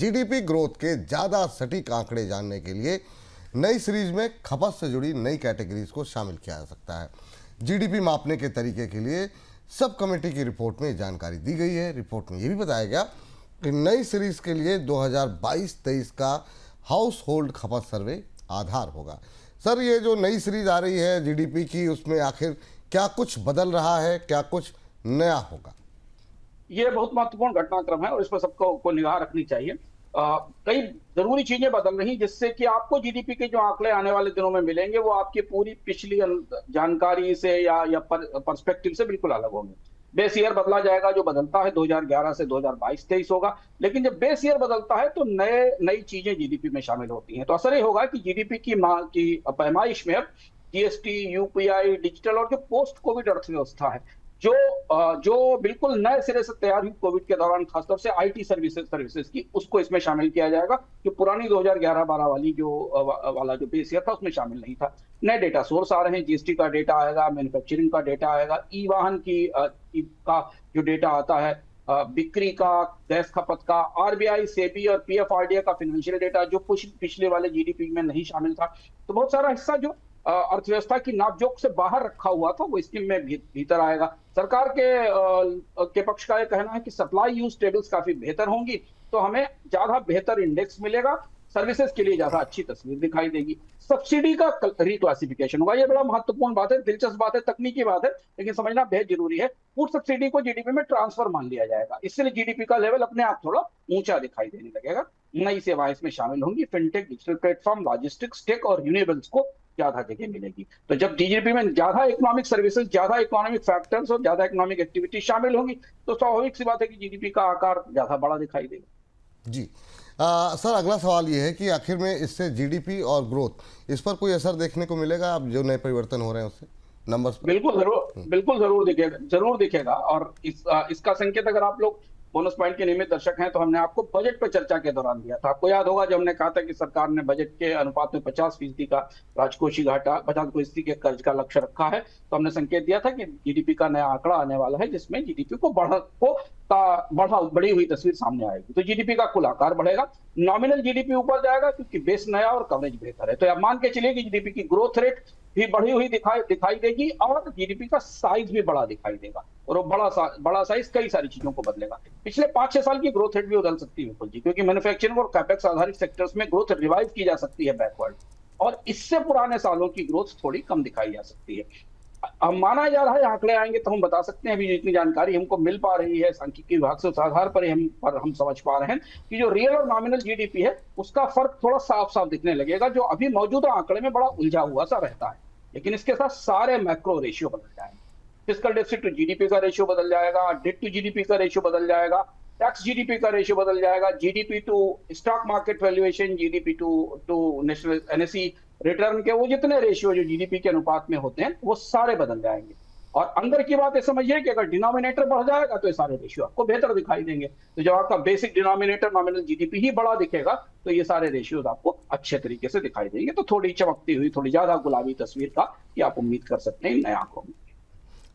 GDP growth के ज़्यादा सटीक आंकड़े जानने के लिए नई सीरीज में खपत से जुड़ी नई कैटेगरीज को शामिल किया जा सकता है। जीडीपी मापने के तरीके के लिए सब कमेटी की रिपोर्ट में जानकारी दी गई है। रिपोर्ट में यह भी बताया गया कि नई सीरीज के लिए 2022-23 का हाउस होल्ड खपत सर्वे आधार होगा। सर, ये जो नई सीरीज आ रही है जीडीपी की, उसमें आखिर क्या कुछ बदल रहा है, क्या कुछ नया होगा? ये बहुत महत्वपूर्ण घटनाक्रम है और इस पर सबको को निगाह रखनी चाहिए। कई जरूरी चीजें बदल रही जिससे कि आपको जीडीपी के जो आंकड़े आने वाले दिनों में मिलेंगे वो आपकी पूरी पिछली जानकारी से या पर्सपेक्टिव से बिल्कुल अलग होंगे। बेस ईयर बदला जाएगा, जो बदलता है 2011 से 2022-23 होगा, लेकिन जब बेस ईयर बदलता है तो नई चीजें जीडीपी में शामिल होती हैं। तो असर ये होगा कि जीडीपी की पैमाइश में अब जीएसटी, यूपीआई, डिजिटल और जो पोस्ट कोविड अर्थव्यवस्था है, जो बिल्कुल नए सिरे से तैयार हुई कोविड के दौरान, खासतौर से आईटी सर्विसेज की, उसको इसमें शामिल किया जाएगा। जो पुरानी 2011-12 वाली वाला जो बेस ईयर था उसमें शामिल नहीं था। नए डेटा सोर्स आ रहे हैं, जीएसटी का डेटा आएगा, मैन्युफैक्चरिंग का डेटा आएगा, ई वाहन का जो डेटा आता है, बिक्री का, गैस खपत का, आरबीआई, सेबी और पीएफआरडीए का फाइनेंशियल डेटा जो पिछले वाले जीडीपी में नहीं शामिल था। तो बहुत सारा हिस्सा जो अर्थव्यवस्था की नापजोक से बाहर रखा हुआ था वो स्कीम में भीतर आएगा। सरकार के पक्ष का यह कहना है कि सप्लाई यूज टेबल्स काफी बेहतर होंगी, तो हमें ज्यादा बेहतर इंडेक्स मिलेगा, सर्विसेज के लिए ज्यादा अच्छी तस्वीर दिखाई देगी। सब्सिडी का रिक्लासिफिकेशन होगा, ये बड़ा महत्वपूर्ण बात है, दिलचस्प बात है, तकनीकी बात है, लेकिन समझना बेहद जरूरी है। फूड सब्सिडी को जीडीपी में ट्रांसफर मान लिया जाएगा, इससे जीडीपी का लेवल अपने आप थोड़ा ऊंचा दिखाई देने लगेगा। नई सेवाएं इसमें शामिल होंगी, fintech, digital platform, logistics, tech और रिन्यूएबल्स को ज्यादा जगह मिलेगी। तो जब जीडीपी में ज्यादा इकोनॉमिक सर्विसेज, ज्यादा इकोनॉमिक फैक्टर्स और ज्यादा इकोनॉमिक एक्टिविटी शामिल होंगी तो स्वाभाविक सी बात है कि जीडीपी का आकार ज्यादा बड़ा दिखाई देगा। जी सर, अगला सवाल ये है कि आखिर में इससे जीडीपी और ग्रोथ, इस पर कोई असर देखने को मिलेगा? अब जो नए परिवर्तन हो रहे हैं उससे नंबर्स पर? बिल्कुल जरूर दिखेगा। और इसका संकेत अगर आप लोग बोनस पॉइंट के नियमित दर्शक हैं तो हमने आपको बजट पर चर्चा के दौरान दिया था। आपको याद होगा जब हमने कहा था कि सरकार ने बजट के अनुपात में 50% का राजकोषीय घाटा, 50% के कर्ज का लक्ष्य रखा है, तो हमने संकेत दिया था कि जीडीपी का नया आंकड़ा आने वाला है जिसमें जीडीपी को बढ़ी हुई तस्वीर सामने आएगी। तो जीडीपी का कुल आकार बढ़ेगा, नॉमिनल जीडीपी ऊपर जाएगा क्योंकि बेस नया और कवरेज बेहतर है। तो आप मान के चलिए कि जीडीपी की ग्रोथ रेट भी बढ़ी हुई दिखाई देगी और जीडीपी का साइज भी बड़ा दिखाई देगा, और वो बड़ा साइज कई सारी चीजों को बदलेगा। पिछले 5-6 साल की ग्रोथ रेट भी बदल सकती है बिल्कुल जी, क्योंकि मैन्युफैक्चरिंग और कैपेक्स आधारित सेक्टर्स में ग्रोथ रिवाइव की जा सकती है बैकवर्ड, और इससे पुराने सालों की ग्रोथ थोड़ी कम दिखाई जा सकती है। अब माना जा रहा है, आंकड़े आएंगे तो हम बता सकते हैं, अभी जितनी जानकारी हमको मिल पा रही है सांख्यिकी विभाग से, उस आधार पर हम समझ पा रहे हैं कि जो रियल और नॉमिनल जीडीपी है उसका फर्क थोड़ा साफ साफ दिखने लगेगा, जो अभी मौजूदा आंकड़े में बड़ा उलझा हुआ सा रहता है। लेकिन इसके साथ सारे मैक्रो रेशियो बदल जाएंगे, फिस्कल डेफिसिट टू जीडीपी का रेशियो बदल जाएगा, डेट टू जीडीपी का रेशियो बदल जाएगा, टैक्स जीडीपी का रेशियो बदल जाएगा, GDP to stock market valuation, GDP to national NSE return के वो जितने रेशियो जो जीडीपी के अनुपात में होते हैं वो सारे बदल जाएंगे। और अंदर की बात ये समझिए कि अगर डिनोमिनेटर बढ़ जाएगा तो ये सारे रेशियो आपको बेहतर दिखाई देंगे। तो जब आपका बेसिक डिनोमिनेटर नॉमिनल जीडीपी ही बड़ा दिखेगा तो ये सारे रेशियोज आपको अच्छे तरीके से दिखाई देंगे। तो थोड़ी चमकती हुई, थोड़ी ज्यादा गुलाबी तस्वीर का कि आप उम्मीद कर सकते हैं नए आंकड़ों में।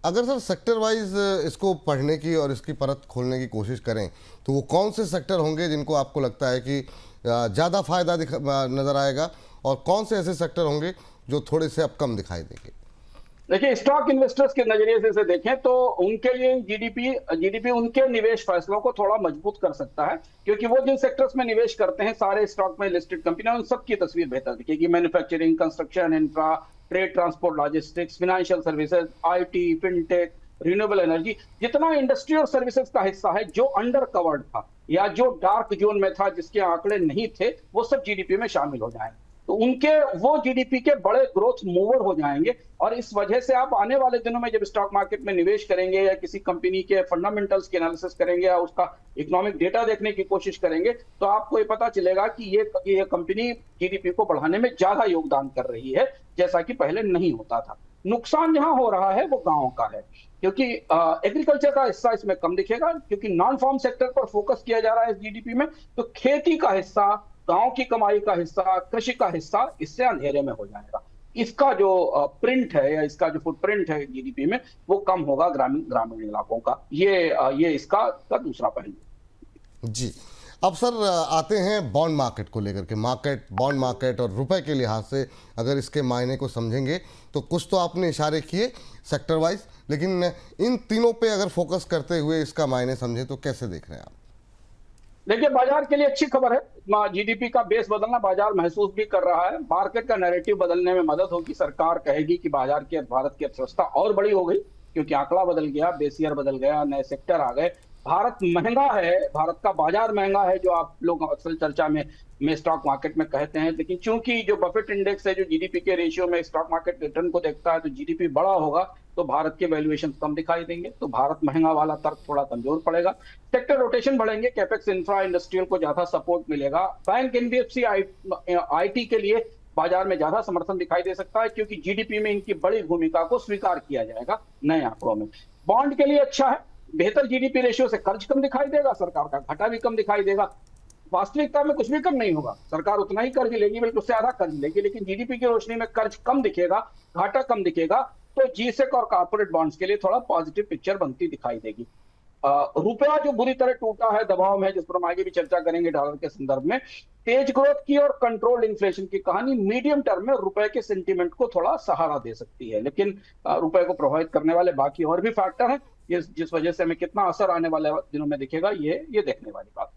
अगर सर सेक्टर वाइज इसको पढ़ने की और इसकी परत खोलने की कोशिश करें तो वो कौन से सेक्टर होंगे जिनको आपको लगता है कि ज़्यादा फायदा नज़र आएगा, और कौन से ऐसे सेक्टर होंगे जो थोड़े से अब कम दिखाई देंगे? देखिए, स्टॉक इन्वेस्टर्स के नजरिए से इसे देखें तो उनके लिए जीडीपी उनके निवेश फैसलों को थोड़ा मजबूत कर सकता है, क्योंकि वो जिन सेक्टर्स में निवेश करते हैं, सारे स्टॉक में लिस्टेड कंपनियां, उन सबकी तस्वीर बेहतर दिखेगी। Manufacturing, construction, infra, trade, transport, logistics, financial services, IT, fintech, renewable energy, जितना इंडस्ट्री और सर्विसेज का हिस्सा है जो अंडर कवर्ड था या जो डार्क जोन में था, जिसके आंकड़े नहीं थे, वो सब जीडीपी में शामिल हो जाएंगे। तो वो जीडीपी के बड़े ग्रोथ मूवर हो जाएंगे, और इस वजह से आप आने वाले दिनों में जब स्टॉक मार्केट में निवेश करेंगे या किसी कंपनी के फंडामेंटल्स की एनालिसिस करेंगे या उसका इकोनॉमिक डेटा देखने की कोशिश करेंगे तो आपको ये पता चलेगा कि ये कंपनी जीडीपी को बढ़ाने में ज्यादा योगदान कर रही है, जैसा कि पहले नहीं होता था। नुकसान जहां हो रहा है वो गांव का है, क्योंकि एग्रीकल्चर का हिस्सा इसमें कम दिखेगा, क्योंकि नॉन फार्म सेक्टर पर फोकस किया जा रहा है इस जीडीपी में। तो खेती का हिस्सा, गांव की कमाई का हिस्सा, कृषि का हिस्सा इससे अंधेरे में हो जाएगा। इसका जो प्रिंट है या इसका जो फुटप्रिंट है जीडीपी में वो कम होगा ग्रामीण इलाकों का। ये इसका दूसरा पहलू। जी, अब सर आते हैं बॉन्ड मार्केट को लेकर के। बॉन्ड मार्केट और रुपए के लिहाज से अगर इसके मायने को समझेंगे तो कुछ तो आपने इशारे किए सेक्टर वाइज, लेकिन इन तीनों पे अगर फोकस करते हुए इसका मायने समझे तो कैसे देख रहे हैं आप? देखिए, बाजार के लिए अच्छी खबर है। जीडीपी का बेस बदलना बाजार महसूस भी कर रहा है। मार्केट का नैरेटिव बदलने में मदद होगी। सरकार कहेगी कि भारत की अर्थव्यवस्था और बड़ी हो गई, क्योंकि आंकड़ा बदल गया, बेस ईयर बदल गया, नए सेक्टर आ गए। भारत महंगा है, भारत का बाजार महंगा है, जो आप लोग अक्सर चर्चा में स्टॉक मार्केट में कहते हैं। लेकिन चूंकि जो बफेट इंडेक्स है, जो जीडीपी के रेशियो में स्टॉक मार्केट रिटर्न को देखता है, तो जीडीपी बड़ा होगा तो भारत के वैल्यूएशन कम दिखाई देंगे, तो भारत महंगा वाला तर्क थोड़ा कमजोर पड़ेगा। सेक्टर रोटेशन बढ़ेंगे, कैपेक्स, इंफ्रा, इंडस्ट्रियल को ज्यादा सपोर्ट मिलेगा। बैंक, एनबीएफसी, आईटी के लिए बाजार में ज्यादा समर्थन दिखाई दे सकता है, क्योंकि जीडीपी में इनकी बड़ी भूमिका को स्वीकार किया जाएगा नए आंकड़ों में। बॉन्ड के लिए अच्छा है, बेहतर जीडीपी रेशियो से कर्ज कम दिखाई देगा, सरकार का घाटा भी कम दिखाई देगा। वास्तविकता में कुछ भी कम नहीं होगा, सरकार उतना ही कर्ज लेगी, बल्कि उससे आधा कर्ज लेगी, लेकिन जीडीपी की रोशनी में कर्ज कम दिखेगा, घाटा कम दिखेगा, तो जीसेक और कॉर्पोरेट बॉन्ड्स के लिए थोड़ा पॉजिटिव पिक्चर बनती दिखाई देगी। रुपया जो बुरी तरह टूटा है, दबाव में है, जिस पर हम आगे भी चर्चा करेंगे डॉलर के संदर्भ में। तेज ग्रोथ की और कंट्रोल्ड इन्फ्लेशन की कहानी मीडियम टर्म में रुपए के सेंटीमेंट को थोड़ा सहारा दे सकती है, लेकिन रुपए को प्रभावित करने वाले बाकी और भी फैक्टर हैं, जिस वजह से हमें कितना असर आने वाले दिनों में दिखेगा, ये देखने वाली बात।